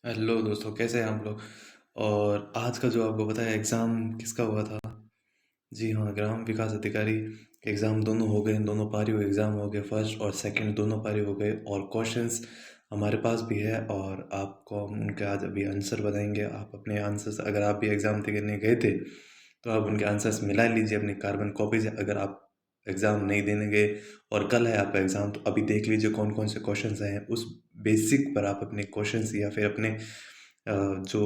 Hello दोस्तों, कैसे हैं आप लोग। और आज का जो आपको पता है एग्ज़ाम किसका हुआ था। जी हाँ, ग्राम विकास अधिकारी के एग्ज़ाम दोनों हो गए, दोनों पारियों के एग्ज़ाम हो गए, फर्स्ट और सेकंड दोनों पारी हो गए और क्वेश्चंस हमारे पास भी है और आपको हम उनके आज अभी आंसर बताएंगे। आप अपने आंसर्स, अगर आप भी एग्ज़ाम देने गए थे तो आप उनके आंसर्स मिला लीजिए अपनी कार्बन कॉपी से। अगर आप एग्ज़ाम नहीं देने गए और कल है आपका एग्ज़ाम, तो अभी देख लीजिए कौन कौन से क्वेश्चंस आए हैं। उस बेसिक पर आप अपने क्वेश्चंस या फिर अपने जो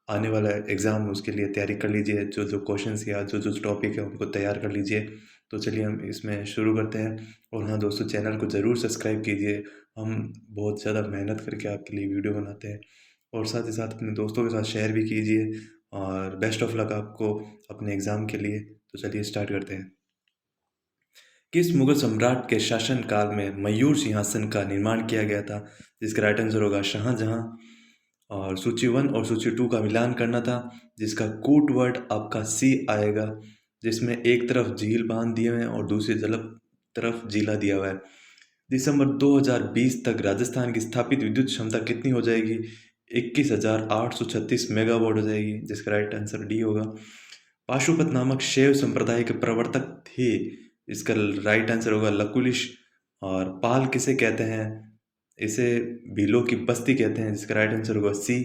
आने वाला एग्ज़ाम है उसके लिए तैयारी कर लीजिए। जो जो क्वेश्चंस या जो जो टॉपिक है उनको तैयार कर लीजिए। तो चलिए हम इसमें शुरू करते हैं। और हाँ दोस्तों, चैनल को ज़रूर सब्सक्राइब कीजिए। हम बहुत ज़्यादा मेहनत करके आपके लिए वीडियो बनाते हैं। और साथ ही साथ अपने दोस्तों के साथ शेयर भी कीजिए। और बेस्ट ऑफ लक आपको अपने एग्ज़ाम के लिए। तो चलिए स्टार्ट करते हैं। किस मुगल सम्राट के शासनकाल में मयूर सिंहासन का निर्माण किया गया था, जिसका राइट आंसर होगा शाहजहां। और सूची वन और सूची टू का मिलान करना था, जिसका कूट वर्ड आपका सी आएगा, जिसमें एक तरफ झील बांध दिए हुए हैं और दूसरी तरफ जिला दिया हुआ है। दिसंबर 2020 तक राजस्थान की स्थापित विद्युत क्षमता कितनी हो जाएगी? 21,836 मेगावाट हो जाएगी, जिसका राइट आंसर डी होगा। पाशुपत नामक शैव संप्रदाय के प्रवर्तक थे, इसका राइट आंसर होगा लकुलिश। और पाल किसे कहते हैं? इसे भीलों की बस्ती कहते हैं, जिसका राइट आंसर होगा सी।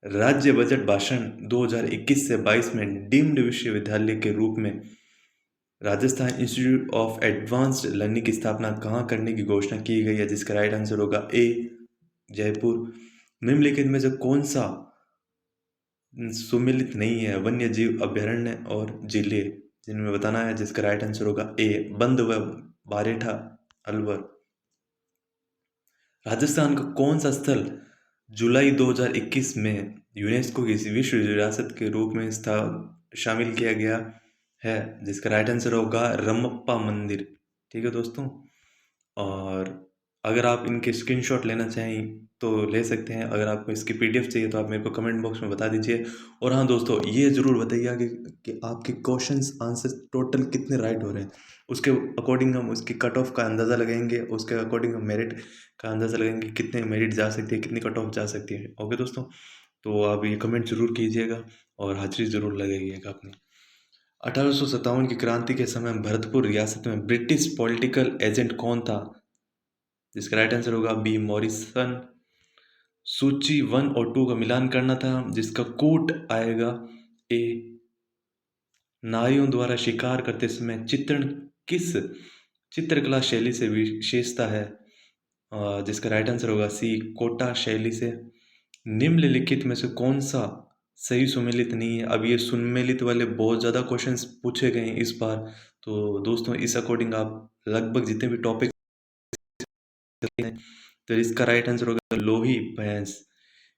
राज्य बजट भाषण 2021 से 22 में डीम्ड विश्वविद्यालय के रूप में Rajasthan institute of advanced learning की स्थापना कहाँ करने की घोषणा की गई है, जिसका राइट आंसर होगा ए, जयपुर। निम्नलिखित में से कौन सा सुमेलित नहीं है? वन्य जीव अभयारण्य और जिले जिनमें बताना है, जिसका राइट आंसर होगा ए, बंद व बारेठा, अलवर। राजस्थान का कौन सा स्थल जुलाई 2021 में यूनेस्को की विश्व विरासत के रूप में शामिल किया गया है, जिसका राइट आंसर होगा रमप्पा मंदिर। ठीक है दोस्तों। और अगर आप इनके स्क्रीनशॉट लेना चाहें तो ले सकते हैं। अगर आपको इसकी पीडीएफ चाहिए तो आप मेरे को कमेंट बॉक्स में बता दीजिए। और हाँ दोस्तों, ये ज़रूर बताइए कि आपके क्वेश्चंस आंसर टोटल कितने राइट हो रहे हैं। उसके अकॉर्डिंग हम उसकी कट ऑफ का अंदाज़ा लगाएंगे। उसके अकॉर्डिंग हम मेरिट का अंदाज़ा लगाएंगे, कितने मेरिट जा सकती है, कितनी कट ऑफ जा सकती है। ओके दोस्तों, तो आप ये कमेंट ज़रूर कीजिएगा और हाजिरी ज़रूर लगाइएगा अपनी। 1857 की क्रांति के समय भरतपुर रियासत में ब्रिटिश पॉलिटिकल एजेंट कौन था, जिसका राइट आंसर होगा बी, मॉरिसन। सूची वन और टू का मिलान करना था, जिसका कोट आएगा ए। नारियों द्वारा शिकार करते समय चित्रण किस चित्रकला शैली से विशेषता है? जिसका राइट आंसर होगा सी, कोटा शैली से। निम्नलिखित में से कौन सा सही सुमेलित नहीं है? अब ये सुमेलित वाले बहुत ज़्यादा क्वेश्चंस पूछे गए हैं इस बार। तो दोस्तों, इस अकॉर्डिंग आप लगभग जितने भी टॉपिक हैं, तो इसका राइट आंसर होगा लोही भैंस।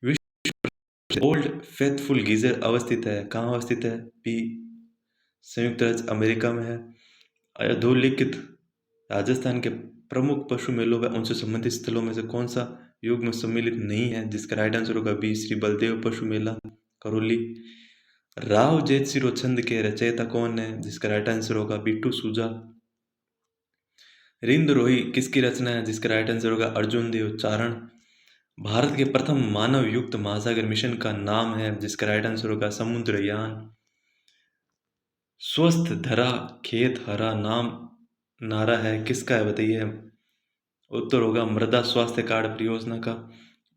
विश्व ओल्ड फेथफुल गीजर अवस्थित है, कहाँ अवस्थित है? बी, संयुक्त राज्य अमेरिका में है। अधोलिखित राजस्थान के प्रमुख पशु मेलों व उनसे संबंधित स्थलों में से कौन सा युग में सम्मिलित नहीं है, जिसका राइट आंसर होगा बी, श्री बलदेव पशु मेला, करौली। राव जेतसिरो छंद के रचयिता कौन है, जिसका राइट आंसर होगा बिट्टू सूजा। रिंद रोही किसकी रचना है, जिसका राइट आंसर होगा अर्जुन देव चारण। भारत के प्रथम मानव युक्त महासागर मिशन का नाम है, जिसका राइट आंसर होगा समुद्रयान। स्वस्थ धरा खेत हरा नाम नारा है किसका है, बताइए। उत्तर होगा मृदा स्वास्थ्य कार्ड परियोजना का।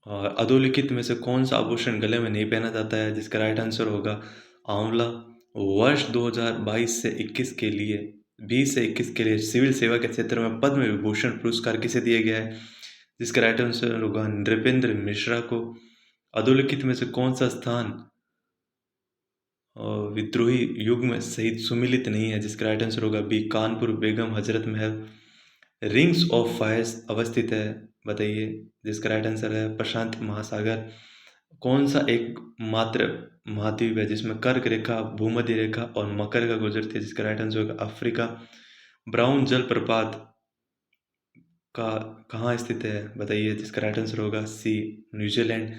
और अधोलिखित में से कौन सा आभूषण गले में नहीं पहना जाता है, जिसका राइट आंसर होगा आंवला। वर्ष 2022 से 21 के लिए 20 से 21 के लिए सिविल सेवा के क्षेत्र में पद्म विभूषण पुरस्कार किसे दिया गया है, जिसका राइट आंसर होगा नृपेंद्र मिश्रा को। अधोलिखित में से कौन सा स्थान विद्रोही युग में शहीद सुमिलित नहीं है, जिसका राइट आंसर होगा B, Kanpur Begum Hazrat Mahal. Rings of Fyers अवस्थित है, बताइए, जिसका राइट आंसर है प्रशांत महासागर। कौन सा एक मात्र महाद्वीप है जिसमें कर्क रेखा, भूमध्य रेखा और मकर रेखा गुजरती है, जिसका राइट आंसर होगा अफ्रीका। ब्राउन जलप्रपात का कहाँ स्थित है, बताइए, जिसका राइट आंसर होगा सी, न्यूजीलैंड।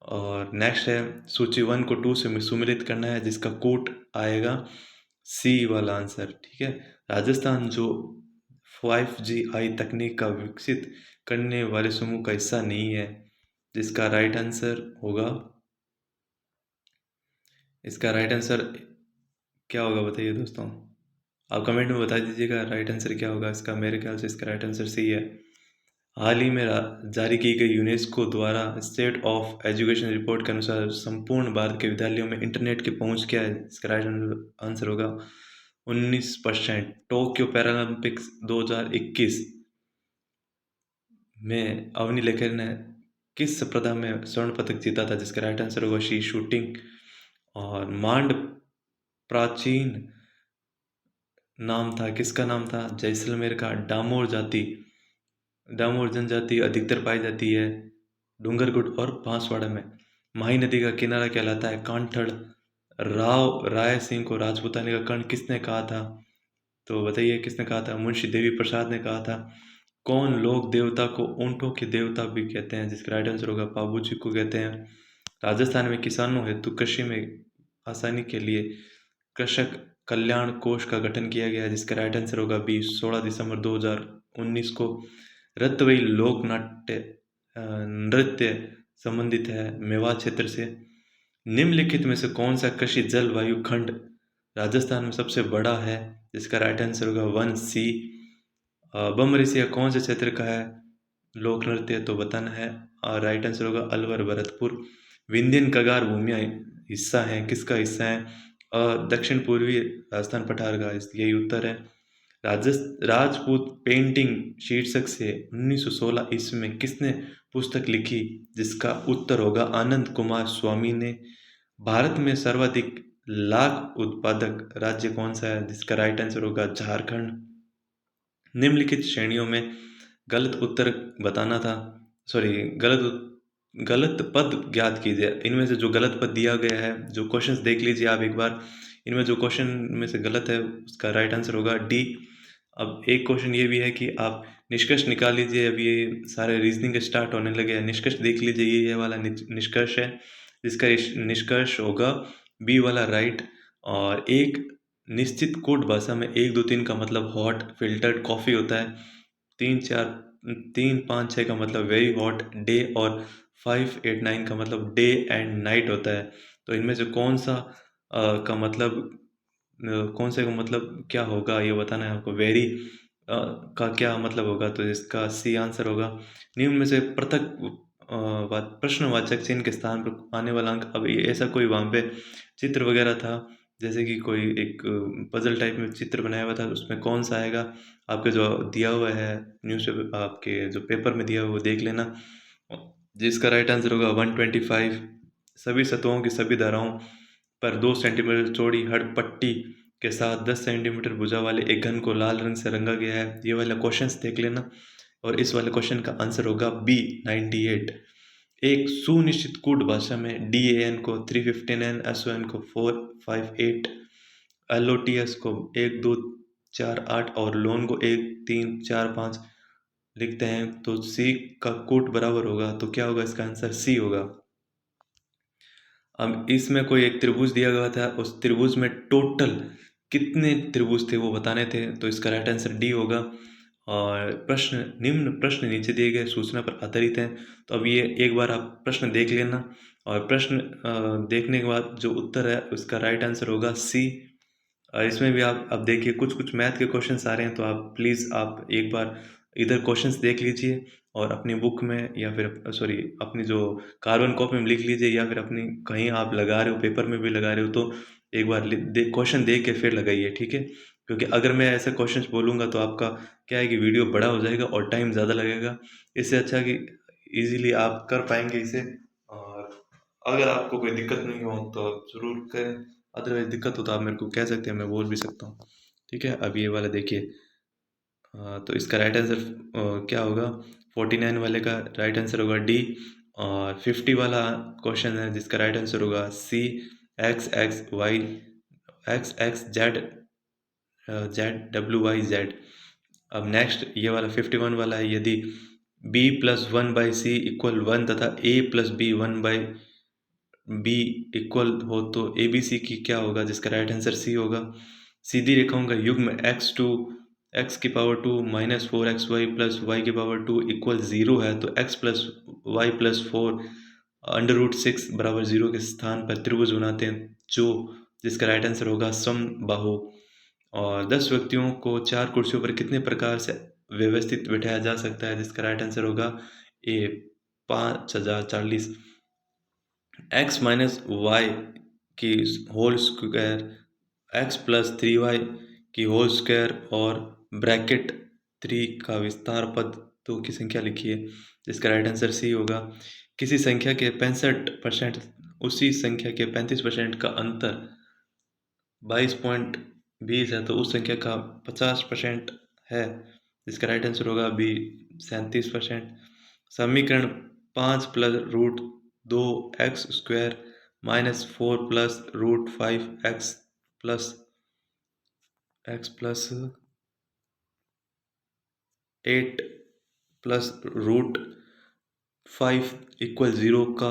और नेक्स्ट है सूची वन को टू से सुमिलित करना है, जिसका कोट आएगा सी वाला आंसर। ठीक है। राजस्थान जो 5G तकनीक का विकसित करने वाले समूह का हिस्सा नहीं है, जिसका राइट आंसर होगा, इसका राइट आंसर क्या होगा बताइए दोस्तों। आप कमेंट में बता दीजिएगा राइट आंसर क्या होगा इसका। मेरे ख्याल से इसका राइट आंसर सही है। हाल ही में जारी की गई यूनेस्को द्वारा स्टेट ऑफ एजुकेशन रिपोर्ट के अनुसार संपूर्ण भारत के विद्यालयों में इंटरनेट की पहुंच क्या है। इसका राइट आंसर होगा 19%। टोक्यो पैरालंपिक्स 2021 में अवनी लेखर ने किस स्पर्धा में स्वर्ण पदक जीता था, जिसका राइट आंसर होगा शी शूटिंग। और मांड प्राचीन नाम था, किसका नाम था, जैसलमेर का डामोर जाति। डामोर जनजाति अधिकतर पाई जाती है डूंगरगढ़ और बांसवाड़ा में। माही नदी का किनारा कहलाता है कांठड़। राव राय सिंह को राजपूतानी का कर्ण किसने कहा था, तो बताइए किसने कहा था। मुंशी देवी प्रसाद ने कहा था। कौन लोक देवता को ऊंटों के देवता भी कहते हैं, जिसका राइट आंसर होगा बाबू जी को कहते हैं। राजस्थान में किसानों हेतु कृषि में आसानी के लिए कृषक कल्याण कोष का गठन किया गया है, जिसका राइट आंसर होगा बी 16 दिसंबर 2019 को। रत्तवई लोक नाट्य नृत्य संबंधित है मेवात क्षेत्र से। निम्नलिखित में से कौन सा कृषि जलवायु खंड राजस्थान में सबसे बड़ा है, जिसका राइट आंसर होगा 1C। बमरिसिया कौन से क्षेत्र का है लोक नृत्य, तो बताना है। और राइट आंसर होगा अलवर भरतपुर। विंध्यन कगार भूमिया हिस्सा है, किसका हिस्सा है, दक्षिण पूर्वी राजस्थान पठार का, यही उत्तर है। राजपूत पेंटिंग शीर्षक से 1916 ईस्वी में किसने पुस्तक लिखी, जिसका उत्तर होगा आनंद कुमार स्वामी ने। भारत में सर्वाधिक लाख उत्पादक राज्य कौन सा है, जिसका राइट आंसर होगा झारखंड। निम्नलिखित श्रेणियों में गलत उत्तर बताना था, सॉरी गलत पद ज्ञात कीजिए। इनमें से जो गलत पद दिया गया है, जो क्वेश्चंस देख लीजिए आप एक बार। इनमें जो क्वेश्चन में से गलत है उसका राइट आंसर होगा डी। अब एक क्वेश्चन ये भी है कि आप निष्कर्ष निकाल लीजिए। अब ये सारे रीजनिंग स्टार्ट होने लगे हैं, निष्कर्ष देख लीजिए। ये वाला निष्कर्ष है, जिसका निष्कर्ष होगा बी वाला राइट। और एक निश्चित कोड भाषा में 1 2 3 का मतलब हॉट फिल्टर्ड कॉफ़ी होता है। 3 4 3 5 6 का मतलब वेरी हॉट डे, और 5 8 9 का मतलब डे एंड नाइट होता है। तो इनमें से कौन सा का मतलब कौन से का मतलब क्या होगा ये बताना है आपको। वेरी का क्या मतलब होगा, तो इसका सी आंसर होगा। निम्न में से पृथक प्रश्नवाचक चिन्ह के स्थान पर आने वाला अंक। अब ये ऐसा कोई वहाँ पे चित्र वगैरह था, जैसे कि कोई एक पजल टाइप में चित्र बनाया हुआ था, उसमें कौन सा आएगा आपके जो दिया हुआ है न्यूज़पेपर, आपके जो पेपर में दिया हुआ वो देख लेना। जिसका राइट आंसर होगा 125। सभी सतहों की सभी धाराओं पर 2 सेंटीमीटर चौड़ी हड़ पट्टी के साथ 10 सेंटीमीटर भुजा वाले एक घन को लाल रंग से रंगा गया है। ये वाला क्वेश्चंस देख लेना। और इस वाले क्वेश्चन का आंसर होगा बी 98। एक सुनिश्चित कूट भाषा में DAN को 359, SON को 458, LOTS को 1 2 4 8 और लोन को 1 3 4 5 लिखते हैं, तो सी का कूट बराबर होगा। तो क्या होगा, इसका आंसर सी होगा। अब इसमें कोई एक त्रिभुज दिया गया था, उस त्रिभुज में टोटल कितने त्रिभुज थे वो बताने थे, तो इसका राइट आंसर डी होगा। और निम्न प्रश्न नीचे दिए गए सूचना पर आधारित हैं। तो अब ये एक बार आप प्रश्न देख लेना, और प्रश्न देखने के बाद जो उत्तर है उसका राइट आंसर होगा सी। इसमें भी आप अब देखिए कुछ कुछ मैथ के क्वेश्चंस आ रहे हैं, तो आप प्लीज़ आप एक बार इधर क्वेश्चंस देख लीजिए, और अपनी बुक में या फिर सॉरी अपनी जो कार्बन कॉपी में लिख लीजिए, या फिर अपनी कहीं आप लगा रहे हो पेपर में भी लगा रहे हो, तो एक बार क्वेश्चन देख के फिर लगाइए, ठीक है। क्योंकि अगर मैं ऐसे क्वेश्चंस बोलूँगा तो आपका क्या है कि वीडियो बड़ा हो जाएगा और टाइम ज़्यादा लगेगा। इससे अच्छा कि इजीली आप कर पाएंगे इसे। और अगर आपको कोई दिक्कत नहीं हो तो आप ज़रूर करें, अदरवाइज दिक्कत हो तो आप मेरे को कह सकते हैं, मैं बोल भी सकता हूँ, ठीक है। अब ये वाला देखिए, तो इसका राइट आंसर क्या होगा। 49 वाले का राइट आंसर होगा डी। और 50 वाला क्वेश्चन है जिसका राइट आंसर होगा सी। X X Z अब नेक्स्ट ये वाला 51 वाला है। यदि B+1/C=1 तथा A+B1/B इक्वल हो तो ABC की क्या होगा, जिसका राइट आंसर सी होगा। सीधी रेखाओं का युग्म X2 x⁻² minus 4xy plus y⁻² equal 0 है, तो x प्लस वाई प्लस 4 √6 बराबर 0 के स्थान पर त्रिभुज बनाते हैं, जिसका राइट आंसर होगा समबाहु। और 10 व्यक्तियों को 4 कुर्सियों पर कितने प्रकार से व्यवस्थित बिठाया जा सकता है, जिसका राइट आंसर होगा ए 5040। x माइनस वाई की whole square, x plus 3y की होल स्क्वायर और ब्रैकेट 3 का विस्तार पद 2 की संख्या लिखिए, जिसका राइट आंसर सी होगा। किसी संख्या के 65% उसी संख्या के 35% का अंतर 22.20 है, तो उस संख्या का 50% है, जिसका राइट आंसर होगा बी 37%। समीकरण 5 plus root 2x² minus 4 plus root 5x plus x plus 8 plus root 5 equal 0 का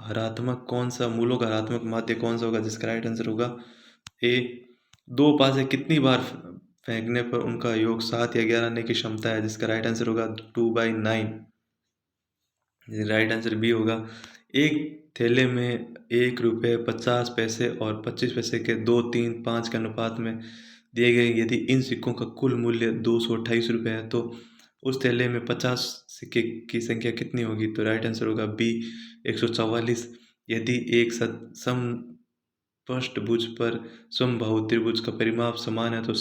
हरात्मक कौन सा, मूलों का हरात्मक माध्य कौन सा होगा, जिसका राइट आंसर होगा ए। दो पासे कितनी बार फेंकने पर उनका योग 7 या 11 आने की क्षमता है, जिसका राइट आंसर होगा 2/9। राइट आंसर बी होगा। एक थैले में 1 रुपये 50 पैसे और 25 पैसे के 2, 3, 5 के अनुपात में दिए गए यदि इन सिक्कों का कुल मूल्य 228 रुपये है, तो उस थैले में 50 सिक्के की संख्या कितनी होगी, तो राइट आंसर होगा बी 144। यदि एक समपष्टभुज पर समबाहु त्रिभुज का परिमाप समान है, तो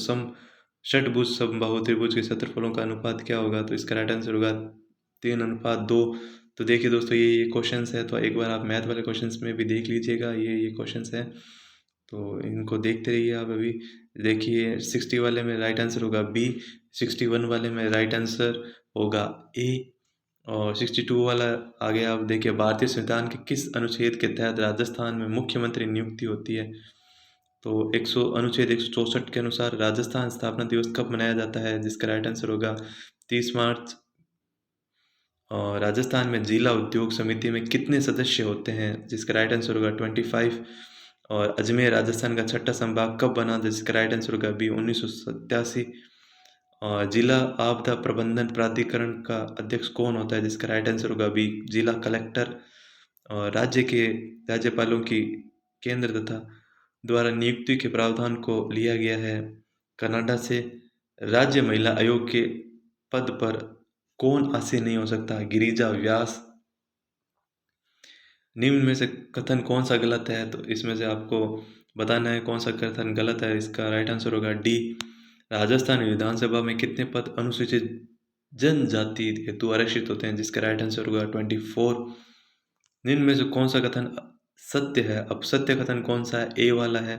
षटभुज समबाहु त्रिभुज के क्षेत्रफलों का अनुपात क्या होगा, तो इसका राइट आंसर होगा 3:2। तो देखिए दोस्तों, ये क्वेश्चंस है, तो एक बार आप मैथ वाले क्वेश्चंस में भी देख लीजिएगा, ये क्वेश्चंस है, तो इनको देखते रहिए आप। अभी देखिए 60 वाले में राइट आंसर होगा बी, 61 वाले में राइट आंसर होगा ए, और 62 वाला आगे आप देखिए, भारतीय संविधान के किस अनुच्छेद के तहत राजस्थान में मुख्यमंत्री नियुक्ति होती है, तो अनुच्छेद 164 के अनुसार राजस्थान स्थापना दिवस कब मनाया जाता है, जिसका राइट आंसर होगा 30 मार्च। और राजस्थान में जिला उद्योग समिति में कितने सदस्य होते हैं, जिसका राइट आंसर होगा 25। और अजमेर राजस्थान का छठा संभाग कब बना, जिसका राइट आंसर होगा बी 1987। और जिला आपदा प्रबंधन प्राधिकरण का अध्यक्ष कौन होता है, जिसका राइट आंसर होगा बी जिला कलेक्टर। और राज्य के राज्यपालों की केंद्र तथा द्वारा नियुक्ति के प्रावधान को लिया गया है कनाडा से। राज्य महिला आयोग के पद पर कौन आसीन नहीं हो सकता, गिरिजा व्यास। निम्न में से कथन कौन सा गलत है, तो इसमें से आपको बताना है कौन सा कथन गलत है। इसका राइट आंसर होगा डी। राजस्थान विधानसभा में कितने पद अनुसूचित जनजाति हेतु आरक्षित होते हैं, जिसका राइट आंसर होगा 24। निम्न में से कौन सा कथन सत्य है, अब सत्य कथन कौन सा है, ए वाला है,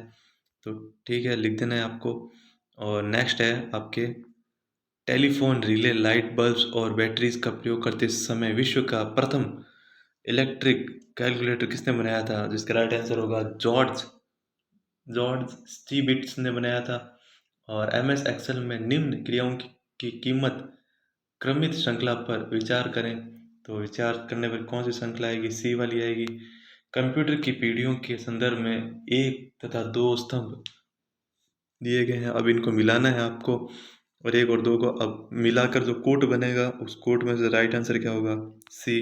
तो ठीक है, लिख देना है आपको। और नेक्स्ट है आपके, टेलीफोन रिले लाइट बल्ब्स और बैटरीज का प्रयोग करते समय विश्व का प्रथम इलेक्ट्रिक कैलकुलेटर किसने बनाया था, जिसका राइट आंसर होगा जॉर्ज स्टीबिट्स ने बनाया था। और एमएस एक्सेल में निम्न क्रियाओं की कीमत क्रमित श्रृंखला पर विचार करें, तो विचार करने पर कौन सी श्रृंखला आएगी, सी वाली आएगी। कंप्यूटर की पीढ़ियों के संदर्भ में 1 तथा 2 स्तंभ दिए गए हैं, अब इनको मिलाना है आपको, और 1 और 2 को अब मिलाकर जो कोड बनेगा, उस कोड में से राइट आंसर क्या होगा, सी।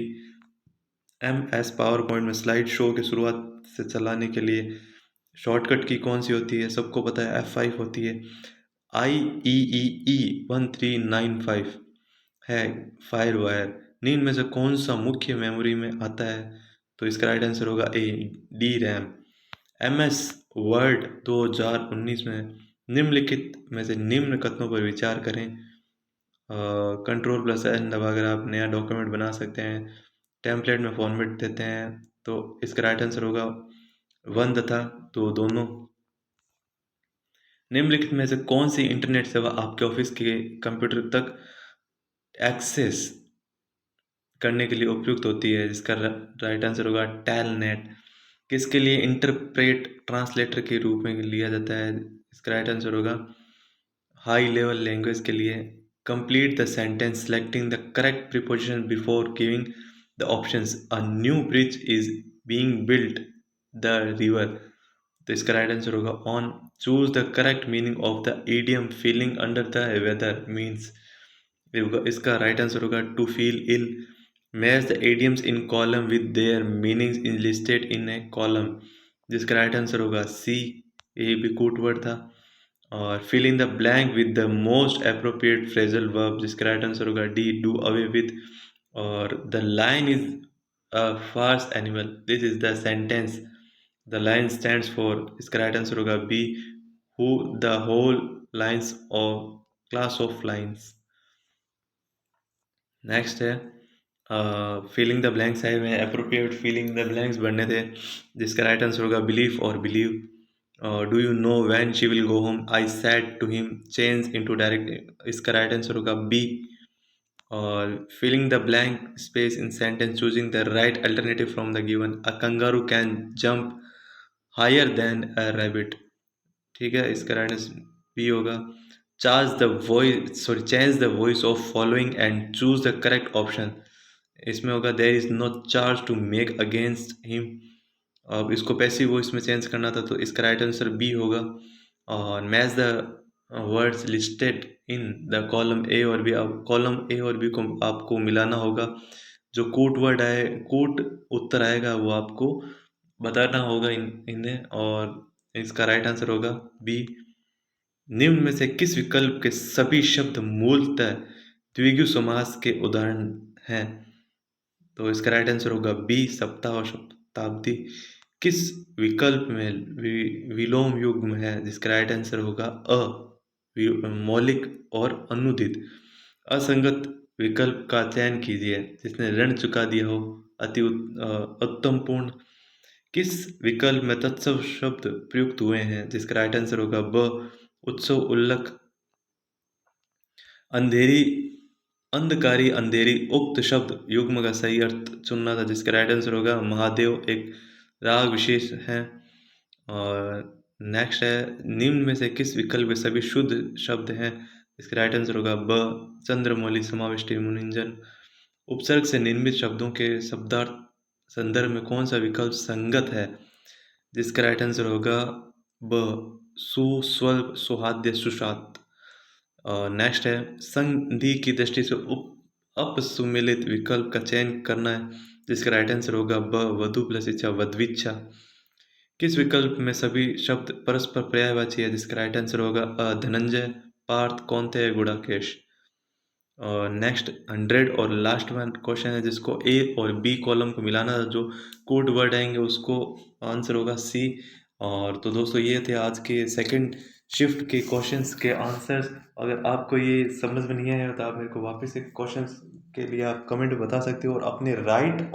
MS पावर पॉइंट में स्लाइड शो की शुरुआत से चलाने के लिए शॉर्टकट की कौन सी होती है, सबको पता है F5 होती है। IEEE 1395 है फायर वायर। निम्न में से कौन सा मुख्य मेमोरी में आता है, तो इसका राइट आंसर होगा A D RAM. MS word 2019 में निम्नलिखित में से निम्न कथनों पर विचार करें। Ctrl+N दबाकर आप नया डॉक्यूमेंट बना सकते हैं, टेम्पलेट में फॉर्मेट देते हैं, तो इसका राइट आंसर होगा 1 तथा 2 दोनों। निम्नलिखित में से कौन सी इंटरनेट सेवा आपके ऑफिस के कंप्यूटर तक एक्सेस करने के लिए उपयुक्त होती है, जिसका राइट आंसर होगा टेलनेट। किसके लिए इंटरप्रेट ट्रांसलेटर के रूप में लिया जाता है, इसका राइट आंसर होगा हाई लेवल लैंग्वेज के लिए। Complete the sentence selecting the correct preposition before giving the options. A new bridge is being built the river. तो इसका राइट आंसर होगा on. Choose the correct meaning of the idiom feeling under the weather means, इसका right answer होगा to feel ill. Match the idioms in column with their meanings in listed in A column, जिसका right answer होगा C, ये भी कूट word था। और fill in the blank with the most appropriate phrasal verb, जिसका right answer होगा D, do away with. और the lion is a fast animal, this is the sentence, the lion stands for, इसका right answer होगा B, who the whole lions of class of lions. Next है filling the blanks है, में appropriate filling the blanks बनने थे, जिसका right answer होगा believe और believe. Do you know when she will go home, I said to him, change into direct, इसका right answer होगा बी। और filling the blank space in sentence, choosing the right alternative from the given, a kangaroo can jump higher than a rabbit, ठीक है, इसका right answer B होगा। Change the voice of following and choose the correct option, इसमें होगा there is no charge to make against him. अब इसको passive voice में change करना था, तो इसका राइट आंसर बी होगा। और match the words listed in the column A और बी, अब कॉलम ए और बी को आपको मिलाना होगा, जो कूट वर्ड आए, कूट उत्तर आएगा वो आपको बताना होगा इन्हें। और इसका राइट आंसर होगा बी। निम्न में से किस विकल्प के सभी शब्द मूलतः द्विगु समास के उदाहरण हैं, तो इसका राइट आंसर होगा बी, सप्ताह और शताब्दी। किस विकल्प में विलोम युग्म है, जिसका राइट आंसर होगा अ, मौलिक और अनुदित। असंगत विकल्प का चयन कीजिए, जिसने ऋण चुका दिया हो, अति उत्तम पूर्ण। किस विकल्प में तत्सव शब्द प्रयुक्त हुए हैं, जिसका राइट आंसर होगा ब, उत्सव उल्लख। अंधेरी, अंधकारी अंधेरी, उक्त शब्द युग्म का सही अर्थ चुनना था, जिसका राइट आंसर होगा महादेव, एक राग विशेष है। और नेक्स्ट है निम्न में से किस विकल्प में सभी शुद्ध शब्द हैं, इसका राइट आंसर होगा ब, चंद्रमौली, समाविष्टि, मुनिंजन। उपसर्ग से निर्मित शब्दों के शब्दार्थ संदर्भ में कौन सा विकल्प संगत है, जिसका राइट आंसर होगा ब, सु, स्वल्प, सुहाद्य, सुषात। नेक्स्ट है संधि की दृष्टि से अपसुमेलित विकल्प का चयन करना है, जिसका राइट आंसर होगा ब, वधु प्लस इच्छा, वध्विच्छा। किस विकल्प में सभी शब्द परस्पर पर्यायवाची है, जिसका राइट आंसर होगा अ, धनंजय, पार्थ, कौन्तेय, गुड़ाकेश। और नेक्स्ट 100 और लास्ट वन क्वेश्चन है, जिसको ए और बी कॉलम को मिलाना, जो कोड वर्ड आएंगे उसको आंसर होगा सी। और तो दोस्तों ये थे आज के सेकंड शिफ्ट के क्वेश्चंस के आंसर्स। अगर आपको ये समझ में नहीं आया तो आप मेरे को वापस से क्वेश्चंस के लिए आप कमेंट बता सकते हो, और अपने राइट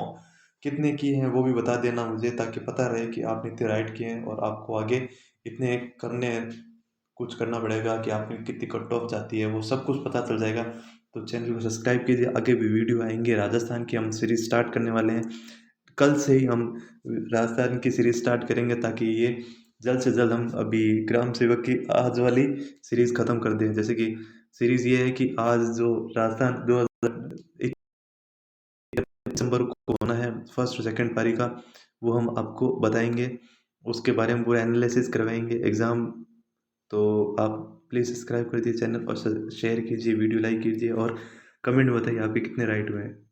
कितने किए हैं वो भी बता देना मुझे, ताकि पता रहे कि आपने इतने राइट किए हैं और आपको आगे इतने करने कुछ करना पड़ेगा कि आपकी कितनी कट ऑफ जाती है, वो सब कुछ पता चल जाएगा। तो चैनल को सब्सक्राइब कीजिए, आगे भी वीडियो आएंगे। राजस्थान की हम सीरीज स्टार्ट करने वाले हैं, कल से ही हम राजस्थान की सीरीज स्टार्ट करेंगे, ताकि ये जल्द से जल्द हम अभी ग्राम सेवक की आज वाली सीरीज ख़त्म कर दें। जैसे कि सीरीज ये है कि आज जो राजस्थान 2021 दिसंबर को होना है फर्स्ट और सेकंड पारी का, वो हम आपको बताएंगे, उसके बारे में पूरा एनालिसिस करवाएंगे एग्ज़ाम। तो आप प्लीज़ सब्सक्राइब कर दीजिए चैनल और शेयर कीजिए, वीडियो लाइक कीजिए और कमेंट बताइए आपके कितने राइट हुए हैं।